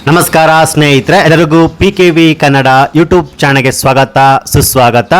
ನಮಸ್ಕಾರ ಸ್ನೇಹಿತರೆ, ಎಲ್ಲರಿಗೂ PKV ಕನ್ನಡ ಯೂಟ್ಯೂಬ್ ಚಾನೆಲ್ಗೆ ಸ್ವಾಗತ ಸುಸ್ವಾಗತ.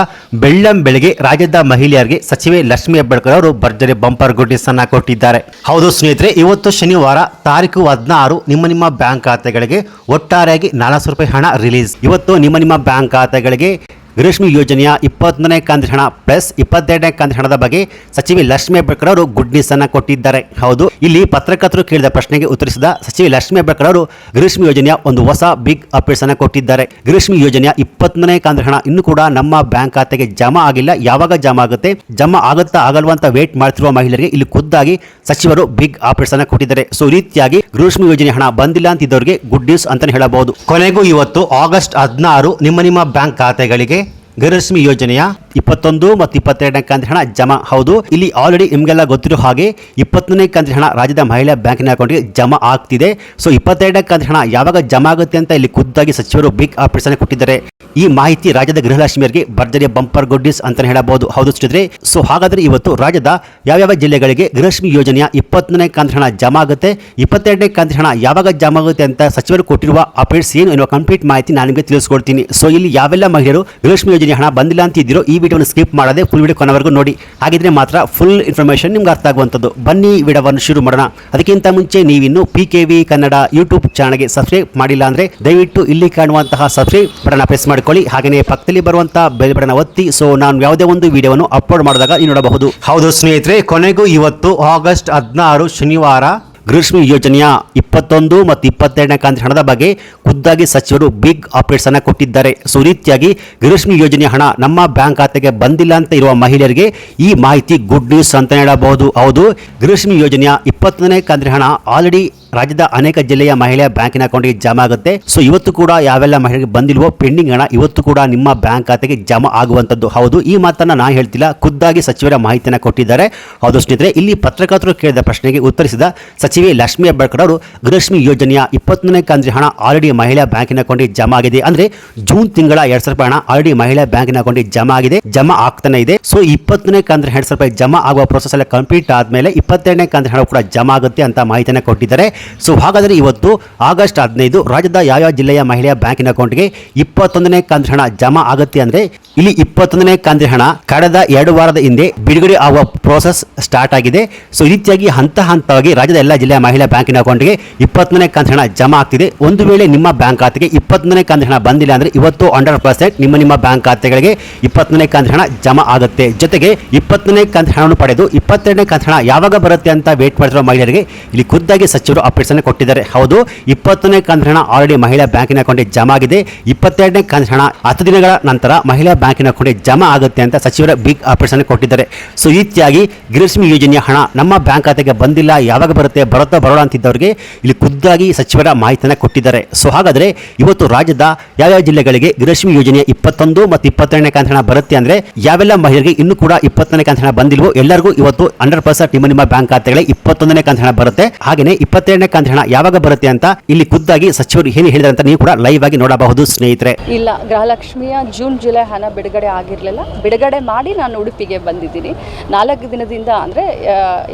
ಬೆಳ್ಳಂಬೆಳಗ್ಗೆ ರಾಜ್ಯದ ಮಹಿಳೆಯರಿಗೆ ಸಚಿವೆ ಲಕ್ಷ್ಮಿ ಹೆಬ್ಬಾಳ್ಕರ್ ಅವರು ಭರ್ಜರಿ ಬಂಪರ್ ಗುಡ್ಡಿಸ್ ಅನ್ನ ಕೊಟ್ಟಿದ್ದಾರೆ. ಹೌದು ಸ್ನೇಹಿತರೆ, ಇವತ್ತು ಶನಿವಾರ ತಾರೀಕು 16 ನಿಮ್ಮ ಬ್ಯಾಂಕ್ ಖಾತೆಗಳಿಗೆ ಒಟ್ಟಾರೆಯಾಗಿ 400 ರೂಪಾಯಿ ಹಣ ರಿಲೀಸ್. ಇವತ್ತು ನಿಮ್ಮ ಬ್ಯಾಂಕ್ ಖಾತೆಗಳಿಗೆ ಗೃಹಲಕ್ಷ್ಮಿ ಯೋಜನೆಯ 21ನೇ ಕಂತಿನ ಹಣ ಪ್ಲಸ್ 22ನೇ ಕಂತಿನ ಹಣದ ಬಗ್ಗೆ ಸಚಿವೆ ಲಕ್ಷ್ಮಿ ಹೆಬ್ಬಾಳ್ಕರ್ ಅವರು ಗುಡ್ ನ್ಯೂಸ್ ಅನ್ನ ಕೊಟ್ಟಿದ್ದಾರೆ. ಹೌದು, ಇಲ್ಲಿ ಪತ್ರಕರ್ತರು ಕೇಳಿದ ಪ್ರಶ್ನೆಗೆ ಉತ್ತರಿಸಿದ ಸಚಿವೆ ಲಕ್ಷ್ಮಿ ಹೆಬ್ಬಾಳ್ಕರ್ ಅವರು ಗೃಹಲಕ್ಷ್ಮಿ ಯೋಜನೆಯ ಒಂದು ಹೊಸ ಬಿಗ್ ಅಪ್ಡೇಟ್ಸ್ ಅನ್ನ ಕೊಟ್ಟಿದ್ದಾರೆ. ಗೃಹಲಕ್ಷ್ಮಿ ಯೋಜನೆಯ 21ನೇ ಕಂತಿನ ಹಣ ಇನ್ನೂ ಕೂಡ ನಮ್ಮ ಬ್ಯಾಂಕ್ ಖಾತೆಗೆ ಜಮಾ ಆಗಿಲ್ಲ. ಯಾವಾಗ ಜಮಾ ಆಗುತ್ತೆ, ಜಮಾ ಆಗುತ್ತಾ ಆಗಲ್ವಾ ಅಂತ ವೇಟ್ ಮಾಡ್ತಿರುವ ಮಹಿಳೆಯರಿಗೆ ಇಲ್ಲಿ ಖುದ್ದಾಗಿ ಸಚಿವರು ಬಿಗ್ ಅಪ್ಡೇಟ್ಸ್ ಅನ್ನ ಕೊಟ್ಟಿದ್ದಾರೆ. ಸೊ ಈ ರೀತಿಯಾಗಿ ಗೃಹಲಕ್ಷ್ಮಿ ಯೋಜನೆ ಹಣ ಬಂದಿಲ್ಲ ಅಂತಿದ್ದವರಿಗೆ ಗುಡ್ ನ್ಯೂಸ್ ಅಂತಾನೆ ಹೇಳಬಹುದು. ಕೊನೆಗೂ ಇವತ್ತು ಆಗಸ್ಟ್ 16 ನಿಮ್ಮ ಬ್ಯಾಂಕ್ ಖಾತೆಗಳಿಗೆ ಗೃಹಲಕ್ಷ್ಮಿ ಯೋಜನೆಯ 21 ಮತ್ತು 22ನೇ ಕಂತಿನ ಹಣ ಜಮಾ. ಹೌದು, ಇಲ್ಲಿ ಆಲ್ರೆಡಿ ನಿಮಗೆಲ್ಲ ಗೊತ್ತಿರೋ ಹಾಗೆ 21ನೇ ಕಂತಿನ ಹಣ ರಾಜ್ಯದ ಮಹಿಳಾ ಬ್ಯಾಂಕಿನ ಅಕೌಂಟ್ಗೆ ಜಮಾ ಆಗ್ತಿದೆ. ಸೊ 22ನೇ ಕಂತಿನ ಹಣ ಯಾವಾಗ ಜಮಾ ಆಗುತ್ತೆ ಅಂತ ಇಲ್ಲಿ ಖುದ್ದಾಗಿ ಸಚಿವರು ಬಿಗ್ ಅಪ್ಡೇಟ್ಸ್ ಅನ್ನು ಕೊಟ್ಟಿದ್ದಾರೆ. ಈ ಮಾಹಿತಿ ರಾಜ್ಯದ ಗೃಹಲಕ್ಷ್ಮಿಯರಿಗೆ ಭರ್ಜರಿಯ ಬಂಪರ್ ಗುಡ್ ನ್ಯೂಸ್ ಅಂತ ಹೇಳಬಹುದು. ಹೌದು ಸ್ನೇಹಿತರೆ, ಸೊ ಹಾಗಾದ್ರೆ ಇವತ್ತು ರಾಜ್ಯದ ಯಾವ ಜಿಲ್ಲೆಗಳಿಗೆ ಗೃಹಲಕ್ಷ್ಮಿ ಯೋಜನೆಯ 21ನೇ ಕಂತಿನ ಹಣ ಜಮಾ ಆಗುತ್ತೆ, 22ನೇ ಕಂತಿನ ಹಣ ಯಾವಾಗ ಜಮಾ ಆಗುತ್ತೆ ಅಂತ ಸಚಿವರು ಕೊಟ್ಟಿರುವ ಅಪ್ಡೇಟ್ಸ್ ಏನು ಎನ್ನುವ ಕಂಪ್ಲೀಟ್ ಮಾಹಿತಿ ನಾನು ನಿಮಗೆ ತಿಳಿಸ್ಕೊಡ್ತೀನಿ. ಸೊ ಇಲ್ಲಿ ಯಾವೆಲ್ಲ ಮಹಿಳೆಯರು ಗೃಹಲಕ್ಷ್ಮಿ ಯೋಜನೆ ಹಣ ಬಂದಿಲ್ಲ ಅಂತಿದ್ದೀರೋ ಈ ವಿಡಿಯೋವನ್ನು ಸ್ಕಿಪ್ ಮಾಡದೆ ಫುಲ್ ವಿಡಿಯೋ ಕೊನೆವರೆಗೂ ನೋಡಿ. ಹಾಗಿದ್ರೆ ಮಾತ್ರ ಫುಲ್ ಇನ್ಫಾರ್ಮೇಶನ್ ನಿಮ್ಗೆ ಅರ್ಥ ಆಗುವಂಥದ್ದು. ಬನ್ನಿ ವಿಡಿಯೋವನ್ನು ಶುರು ಮಾಡೋಣ. ಅದಕ್ಕಿಂತ ಮುಂಚೆ ನೀವಿನ್ನು PKV ಕನ್ನಡ ಯೂಟ್ಯೂಬ್ ಚಾನಲ್ಗೆ ಸಬ್ಸ್ಕ್ರೈಬ್ ಮಾಡಿಲ್ಲ ಅಂದ್ರೆ ದಯವಿಟ್ಟು ಇಲ್ಲಿ ಕಾಣುವಂತಹ ಸಬ್ಸ್ಕ್ರೈಬ್ ಬಟನ್ ಪ್ರೆಸ್ ಮಾಡಿಕೊಳ್ಳಿ. ಹಾಗೆಯೇ ಪಕ್ಕದಲ್ಲಿ ಬರುವಂತಹ ಬೆಲ್ ಬಟನ್ ಒತ್ತಿ. ಸೊ ನಾನು ಯಾವುದೇ ಒಂದು ವಿಡಿಯೋವನ್ನು ಅಪ್ಲೋಡ್ ಮಾಡಿದಾಗ ನೀವು ನೋಡಬಹುದು. ಹೌದು ಸ್ನೇಹಿತರೆ, ಕೊನೆಗೂ ಇವತ್ತು ಆಗಸ್ಟ್ 16 ಶನಿವಾರ ಗೃಹಲಕ್ಷ್ಮಿ ಯೋಜನೆಯ 21 ಮತ್ತು 22ನೇ ಕಂತಿನ ಹಣದ ಬಗ್ಗೆ ಖುದ್ದಾಗಿ ಸಚಿವರು ಬಿಗ್ ಅಪ್ಡೇಟ್ಸ್ ಅನ್ನ ಕೊಟ್ಟಿದ್ದಾರೆ. ಸೊ ರೀತಿಯಾಗಿ ಗೃಹಲಕ್ಷ್ಮಿ ಯೋಜನೆಯ ಹಣ ನಮ್ಮ ಬ್ಯಾಂಕ್ ಖಾತೆಗೆ ಬಂದಿಲ್ಲ ಅಂತ ಇರುವ ಮಹಿಳೆಯರಿಗೆ ಈ ಮಾಹಿತಿ ಗುಡ್ ನ್ಯೂಸ್ ಅಂತ ಹೇಳಬಹುದು. ಹೌದು, ಗೃಹಲಕ್ಷ್ಮಿ ಯೋಜನೆಯ 21ನೇ ಕಂತಿನ ಹಣ ಆಲ್ರೆಡಿ ರಾಜ್ಯದ ಅನೇಕ ಜಿಲ್ಲೆಯ ಮಹಿಳೆಯ ಬ್ಯಾಂಕಿನ ಅಕೌಂಟ್ಗೆ ಜಮಾ ಆಗುತ್ತೆ. ಸೊ ಇವತ್ತು ಕೂಡ ಯಾವೆಲ್ಲ ಮಹಿಳೆಗೆ ಬಂದಿಲ್ವೋ ಪೆಂಡಿಂಗ್ ಹಣ ಇವತ್ತು ಕೂಡ ನಿಮ್ಮ ಬ್ಯಾಂಕ್ ಖಾತೆಗೆ ಜಮಾ ಆಗುವಂತದ್ದು. ಹೌದು, ಈ ಮಾತನ್ನ ನಾನು ಹೇಳ್ತಿಲ್ಲ, ಖುದ್ದಾಗಿ ಸಚಿವರ ಮಾಹಿತಿಯನ್ನು ಕೊಟ್ಟಿದ್ದಾರೆ. ಹೌದು ಸ್ನೇಹಿತರೆ, ಇಲ್ಲಿ ಪತ್ರಕರ್ತರು ಕೇಳಿದ ಪ್ರಶ್ನೆಗೆ ಉತ್ತರಿಸಿದ ಸಚಿವೆ ಲಕ್ಷ್ಮಿ ಹೆಬ್ಬಾಳ್ಕರ್ ಅವರು ಗೃಹಲಕ್ಷ್ಮಿ ಯೋಜನೆಯ 21ನೇ ಕಂತಿನ ಹಣ ಆಲ್ರೆಡಿ ಮಹಿಳಾ ಬ್ಯಾಂಕಿನ ಅಕೌಂಟ್ಗೆ ಜಮಾ ಆಗಿದೆ. ಅಂದ್ರೆ ಜೂನ್ ತಿಂಗಳ 2,000 ರೂಪಾಯಿ ಹಣ ಆಲ್ರೆಡಿ ಮಹಿಳಾ ಬ್ಯಾಂಕಿನ ಅಕೌಂಟ್ಗೆ ಜಮಾ ಆಗಿದೆ, ಜಮಾ ಆಗ್ತಾನೆ ಇದೆ. ಸೊ 20ನೇ ಕಂತಿನ 2,000 ರೂಪಾಯಿ ಜಮಾ ಆಗುವ ಪ್ರೊಸೆಸ್ ಎಲ್ಲ ಕಂಪ್ಲೀಟ್ ಆದ್ಮೇಲೆ 22ನೇ ಕಂತಿನ ಹಣ ಕೂಡ ಜಮಾ ಆಗುತ್ತೆ ಅಂತ ಮಾಹಿತಿಯನ್ನು ಕೊಟ್ಟಿದ್ದಾರೆ. ಸೊ ಹಾಗಾದರೆ ಇವತ್ತು ಆಗಸ್ಟ್ 15 ರಾಜ್ಯದ ಯಾವ ಜಿಲ್ಲೆಯ ಮಹಿಳೆಯ ಬ್ಯಾಂಕಿನ ಅಕೌಂಟ್ಗೆ 21ನೇ ಕಂತಿನ ಹಣ ಜಮಾ ಆಗುತ್ತೆ ಅಂದ್ರೆ ಇಲ್ಲಿ 21ನೇ ಕಂತಿನ ಹಣ ಕಳೆದ 2 ವಾರದ ಹಿಂದೆ ಬಿಡುಗಡೆ ಆಗುವ ಪ್ರೋಸೆಸ್ ಸ್ಟಾರ್ಟ್ ಆಗಿದೆ. ಸೊ ಈ ರೀತಿಯಾಗಿ ಹಂತವಾಗಿ ರಾಜ್ಯದ ಎಲ್ಲ ಜಿಲ್ಲೆಯ ಮಹಿಳಾ ಬ್ಯಾಂಕಿನ ಅಕೌಂಟ್ಗೆ 21ನೇ ಕಂತಿನ ಹಣ ಜಮಾ ಆಗ್ತಿದೆ. ಒಂದು ವೇಳೆ ನಿಮ್ಮ ಬ್ಯಾಂಕ್ ಖಾತೆಗೆ 21ನೇ ಕಂತಿನ ಹಣ ಬಂದಿಲ್ಲ ಅಂದ್ರೆ ಇವತ್ತು 100% ನಿಮ್ಮ ಬ್ಯಾಂಕ್ ಖಾತೆಗಳಿಗೆ 21ನೇ ಕಂತಿನ ಹಣ ಜಮಾ ಆಗುತ್ತೆ. ಜೊತೆಗೆ 20ನೇ ಕಂತಿನ ಹಣವನ್ನು ಪಡೆದು 22ನೇ ಕಂತಿನ ಹಣ ಯಾವಾಗ ಬರುತ್ತೆ ಅಂತ ವೇಟ್ ಮಾಡ್ತಿರೋ ಮಹಿಳೆಯರಿಗೆ ಇಲ್ಲಿ ಖುದ್ದಾಗಿ ಸಚಿವರು ಅಪ್ಡೇಟ್ಸ್ ಅನ್ನು ಕೊಟ್ಟಿದ್ದಾರೆ. ಹೌದು, 20ನೇ ಕಂತಿನ ಹಣ ಆಲ್ರೆಡಿ ಮಹಿಳಾ ಬ್ಯಾಂಕಿನ ಅಕೌಂಟ್ಗೆ ಜಮಾ ಆಗಿದೆ. 22ನೇ ಕಂತಿನ ಹಣ 10 ದಿನಗಳ ನಂತರ ಮಹಿಳಾ ಬ್ಯಾಂಕಿನ ಅಕೌಂಟ್ಗೆ ಜಮಾ ಆಗುತ್ತೆ ಅಂತ ಸಚಿವರ ಬಿಗ್ ಅಪ್ಡೇಟ್ಸ್ ಅನ್ನು ಕೊಟ್ಟಿದ್ದಾರೆ. ಸೊ ಈ ರೀತಿಯಾಗಿ ಗೃಹಲಕ್ಷ್ಮಿ ಯೋಜನೆಯ ಹಣ ನಮ್ಮ ಬ್ಯಾಂಕ್ ಖಾತೆಗೆ ಬಂದಿಲ್ಲ, ಯಾವಾಗ ಬರುತ್ತೆ, ಬರೋಣ ಅಂತಿದ್ದವರಿಗೆ ಇಲ್ಲಿ ಖುದ್ದಾಗಿ ಸಚಿವರ ಮಾಹಿತಿಯನ್ನು ಕೊಟ್ಟಿದ್ದಾರೆ. ಸೊ ಹಾಗಾದ್ರೆ ಇವತ್ತು ರಾಜ್ಯದ ಯಾವ ಜಿಲ್ಲೆಗಳಿಗೆ ಗೃಹಲಕ್ಷ್ಮಿ ಯೋಜನೆಯ 21 ಮತ್ತು 22ನೇ ಕಂತಿನ ಹಣ ಬರುತ್ತೆ ಅಂದ್ರೆ ಯಾವೆಲ್ಲ ಮಹಿಳೆಯರಿಗೆ ಇನ್ನೂ ಕೂಡ 20ನೇ ಕಂತಿನ ಹಣ ಬಂದಿಲ್ವೋ ಎಲ್ಲರಿಗೂ ಇವತ್ತು 100% ನಿಮ್ಮ ಬ್ಯಾಂಕ್ ಖಾತೆಗಳಿಗೆ 21ನೇ ಕಂತಿನ ಹಣ ಬರುತ್ತೆ. ಹಾಗೆಯೇ 22ನೇ ಕಂತಿನ ಹಣ ಯಾವಾಗ ಬರುತ್ತೆ ಅಂತ ಇಲ್ಲಿ ಖುದ್ದಾಗಿ ಸಚಿವರು ಏನು ಹೇಳಿದ್ದಾರೆ ಅಂತ ನೀವು ಕೂಡ ಲೈವ್ ಆಗಿ ನೋಡಬಹುದು ಸ್ನೇಹಿತರೆ. ಇಲ್ಲ, ಗೃಹಲಕ್ಷ್ಮಿಯ ಜೂನ್ ಜುಲೈ ಹಣ ಬಿಡುಗಡೆ ಆಗಿರಲಿಲ್ಲ. ಬಿಡುಗಡೆ ಮಾಡಿ ನಾನು ಉಡುಪಿಗೆ ಬಂದಿದ್ದೀನಿ. 4 ದಿನದಿಂದ ಅಂದರೆ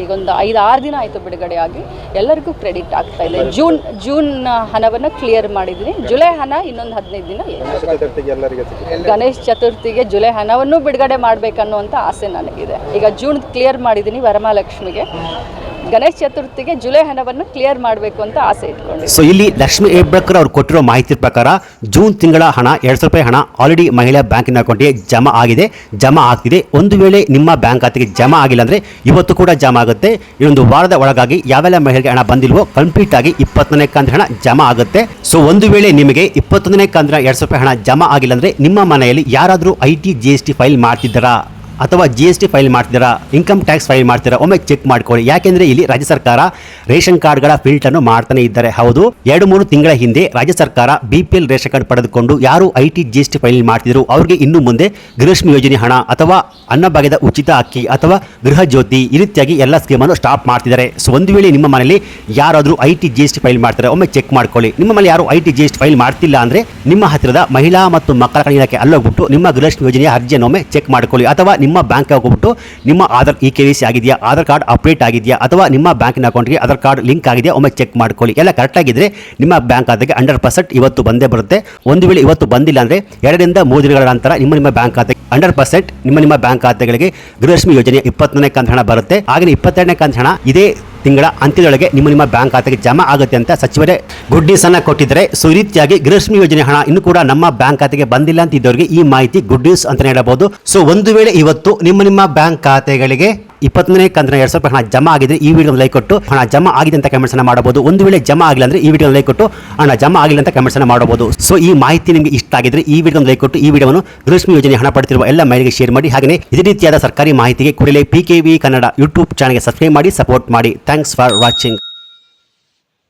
ಈಗ ಒಂದು 5-6 ದಿನ ಆಯಿತು ಬಿಡುಗಡೆ ಆಗಿ. ಎಲ್ಲರಿಗೂ ಕ್ರೆಡಿಟ್ ಆಗ್ತಾ ಇದೆ. ಜೂನ್ ಹಣವನ್ನು ಕ್ಲಿಯರ್ ಮಾಡಿದ್ದೀನಿ. ಜುಲೈ ಹಣ ಇನ್ನೊಂದು 15 ದಿನ. ಗಣೇಶ ಚತುರ್ಥಿಗೆ ಜುಲೈ ಹಣವನ್ನು ಬಿಡುಗಡೆ ಮಾಡಬೇಕನ್ನುವಂಥ ಆಸೆ ನನಗಿದೆ. ಈಗ ಜೂನ್ ಕ್ಲಿಯರ್ ಮಾಡಿದ್ದೀನಿ ವರಮಹಾಲಕ್ಷ್ಮಿಗೆ. ಗಣೇಶ ಚತುರ್ಥಿಗೆ ಜುಲೈ ಹಣವನ್ನು ಕ್ಲಿಯರ್ ಮಾಡಬೇಕು ಅಂತ ಆಸೆ ಇಟ್ಕೊಂಡು. ಸೊ ಇಲ್ಲಿ ಲಕ್ಷ್ಮಿ ಹೆಬ್ಬಾಳ್ಕರ್ ಅವರು ಕೊಟ್ಟಿರೋ ಮಾಹಿತಿ ಪ್ರಕಾರ ಜೂನ್ ತಿಂಗಳ ಹಣ 2,000 ರೂಪಾಯಿ ಹಣ ಆಲ್ರೆಡಿ ಮಹಿಳಾ ಬ್ಯಾಂಕಿನ ಅಕೌಂಟ್ಗೆ ಜಮಾ ಆಗಿದೆ, ಜಮಾ ಆಗ್ತಿದೆ. ಒಂದು ವೇಳೆ ನಿಮ್ಮ ಬ್ಯಾಂಕ್ ಖಾತೆಗೆ ಜಮಾ ಆಗಿಲ್ಲ ಅಂದ್ರೆ ಇವತ್ತು ಕೂಡ ಜಮಾ ಆಗುತ್ತೆ. ಇನ್ನೊಂದು ವಾರದ ಒಳಗಾಗಿ ಯಾವೆಲ್ಲ ಮಹಿಳೆಗೆ ಹಣ ಬಂದಿಲ್ವೋ ಕಂಪ್ಲೀಟ್ ಆಗಿ 21ನೇ ಕಂತಿನ ಹಣ ಜಮಾ ಆಗುತ್ತೆ. ಸೊ ಒಂದು ವೇಳೆ ನಿಮಗೆ 21ನೇ ಕಂತಿನ 2,000 ರೂಪಾಯಿ ಹಣ ಜಮಾ ಆಗಿಲ್ಲ ಅಂದ್ರೆ ನಿಮ್ಮ ಮನೆಯಲ್ಲಿ ಯಾರಾದರೂ IT GST ಫೈಲ್ ಮಾಡ್ತಿದ್ದಾರಾ ಅಥವಾ GST ಫೈಲ್ ಮಾಡ್ತಿದ್ದೀರಾ, ಇನ್ಕಮ್ ಟ್ಯಾಕ್ಸ್ ಫೈಲ್ ಮಾಡ್ತೀರಾ, ಒಮ್ಮೆ ಚೆಕ್ ಮಾಡ್ಕೊಳ್ಳಿ. ಯಾಕೆಂದ್ರೆ ಇಲ್ಲಿ ರಾಜ್ಯ ಸರ್ಕಾರ ರೇಷನ್ ಕಾರ್ಡ್ಗಳ ಫಿಲ್ಟರ್ನ್ನು ಮಾಡ್ತಾನೆ ಇದ್ದಾರೆ. ಹೌದು, 2-3 ತಿಂಗಳ ಹಿಂದೆ ರಾಜ್ಯ ಸರ್ಕಾರ BPL ರೇಷನ್ ಕಾರ್ಡ್ ಪಡೆದುಕೊಂಡು ಯಾರು IT GST ಫೈಲ್ ಮಾಡ್ತಿದ್ರು ಅವ್ರಿಗೆ ಇನ್ನು ಮುಂದೆ ಗೃಹಲಕ್ಷ್ಮಿ ಯೋಜನೆ ಹಣ ಅಥವಾ ಅನ್ನಭಾಗ್ಯದ ಉಚಿತ ಅಕ್ಕಿ ಅಥವಾ ಗೃಹ ಜ್ಯೋತಿ ಈ ರೀತಿಯಾಗಿ ಎಲ್ಲ ಸ್ಕೀಮನ್ನು ಸ್ಟಾಪ್ ಮಾಡ್ತಿದ್ದಾರೆ. ಸೊ ಒಂದು ವೇಳೆ ನಿಮ್ಮ ಮನೆಯಲ್ಲಿ ಯಾರಾದರೂ IT GST ಫೈಲ್ ಮಾಡ್ತಾರೆ ಒಮ್ಮೆ ಚೆಕ್ ಮಾಡ್ಕೊಳ್ಳಿ. ನಿಮ್ಮ ಮನೆಯಲ್ಲಿ ಯಾರು IT GST ಫೈಲ್ ಮಾಡ್ತಿಲ್ಲ ಅಂದ್ರೆ ನಿಮ್ಮ ಹತ್ತಿರದ ಮಹಿಳಾ ಮತ್ತು ಮಕ್ಕಳ ಕಲ್ಯಾಣ ಇಲಾಖೆ ಅಲ್ಲೋಗ್ಬಿಟ್ಟು ನಿಮ್ಮ ಗೃಹಲಕ್ಷ್ಮಿ ಯೋಜನೆಯ ಅರ್ಜಿಯನ್ನು ಒಮ್ಮೆ ಚೆಕ್ ಮಾಡ್ಕೊಳ್ಳಿ. ಅಥವಾ ನಿಮ್ಮ ಬ್ಯಾಂಕ್ ಹೋಗ್ಬಿಟ್ಟು ನಿಮ್ಮ ಆಧಾರ್ KYC ಆಗಿದೆಯಾ, ಆಧಾರ್ ಕಾರ್ಡ್ ಅಪ್ಡೇಟ್ ಆಗಿದೆಯಾ, ಅಥವಾ ನಿಮ್ಮ ಬ್ಯಾಂಕಿನ ಅಕೌಂಟ್ಗೆ ಆಧಾರ್ ಕಾರ್ಡ್ ಲಿಂಕ್ ಆಗಿದೆಯಾ ಒಮ್ಮೆ ಚೆಕ್ ಮಾಡ್ಕೊಳ್ಳಿ. ಎಲ್ಲ ಕರೆಕ್ಟ್ ಆಗಿದ್ರೆ ನಿಮ್ಮ ಬ್ಯಾಂಕ್ ಖಾತೆಗೆ 100% ಇವತ್ತು ಬಂದೇ ಬರುತ್ತೆ. ಒಂದು ವೇಳೆ ಇವತ್ತು ಬಂದಿಲ್ಲ ಅಂದರೆ 2 ರಿಂದ 3 ದಿನಗಳ ನಂತರ ನಿಮ್ಮ ಬ್ಯಾಂಕ್ ಖಾತೆಗೆ 100% ನಿಮ್ಮ ಬ್ಯಾಂಕ್ ಖಾತೆಗಳಿಗೆ ಗೃಹಲಕ್ಷ್ಮಿ ಯೋಜನೆ 21ನೇ ಕಂತು ಹಣ ಬರುತ್ತೆ. ಹಾಗೆ 22ನೇ ಕಂತು ಹಣ ಇದೇ ತಿಂಗಳ ಅಂತ್ಯದೊಳಗೆ ನಿಮ್ಮ ಬ್ಯಾಂಕ್ ಖಾತೆಗೆ ಜಮಾ ಆಗುತ್ತೆ ಅಂತ ಸಚಿವರೇ ಗುಡ್ ನ್ಯೂಸ್ ಅನ್ನ ಕೊಟ್ಟಿದ್ದಾರೆ. ಸೊ ಈ ರೀತಿಯಾಗಿ ಗೃಹಲಕ್ಷ್ಮಿ ಯೋಜನೆ ಹಣ ಇನ್ನೂ ಕೂಡ ನಮ್ಮ ಬ್ಯಾಂಕ್ ಖಾತೆಗೆ ಬಂದಿಲ್ಲ ಅಂತ ಇದ್ದವರಿಗೆ ಈ ಮಾಹಿತಿ ಗುಡ್ ನ್ಯೂಸ್ ಅಂತ ಹೇಳಬಹುದು. ಸೊ ಒಂದು ವೇಳೆ ಇವತ್ತು ನಿಮ್ಮ ಬ್ಯಾಂಕ್ ಖಾತೆಗಳಿಗೆ 21ನೇ ಕಂತಿನ 2,000 ರೂಪಾಯಿ ಹಣ ಜಮಾ ಆಗಿದ್ರೆ ಈ ವಿಡಿಯೋ ಲೈಕ್ ಕೊಟ್ಟು ಹಣ ಜಮಾ ಆಗಿದೆ ಅಂತ ಕಮೆಂಟ್ಸ್ ಅನ್ನ ಮಾಡಬಹುದು. ಒಂದು ವೇಳೆ ಜಮಾ ಆಗಿಲ್ಲ ಅಂದ್ರೆ ಈ ವಿಡಿಯೋ ಲೈಕ್ ಕೊಟ್ಟು ಹಣ ಜಮಾ ಆಗಿಲ್ಲ ಅಂತ ಕಮೆಂಟ್ಸ್ ಅನ್ನ ಮಾಡಬಹುದು. ಸೊ ಈ ಮಾಹಿತಿ ನಿಮಗೆ ಇಷ್ಟ ಆಗಿದ್ರೆ ಈ ವಿಡಿಯೋ ಲೈಕ್ ಕೊಟ್ಟು ಈ ವಿಡಿಯೋವನ್ನು ಗೃಹಲಕ್ಷ್ಮಿ ಯೋಜನೆ ಹಣ ಪಡೆದಿರುವ ಎಲ್ಲ ಮಹಿಳೆಗೆ ಶೇರ್ ಮಾಡಿ. ಹಾಗೆ ಇದೇ ರೀತಿಯಾದ ಸರ್ಕಾರಿ ಮಾಹಿತಿಗೆ ಕೂಡಲೇ PKV ಕನ್ನಡ ಯೂಟ್ಯೂಬ್ ಚಾನಲ್ಗೆ ಸಬ್ಸ್ಕ್ರೈಬ್ ಮಾಡಿ, ಸಪೋರ್ಟ್ ಮಾಡಿ. Thanks for watching.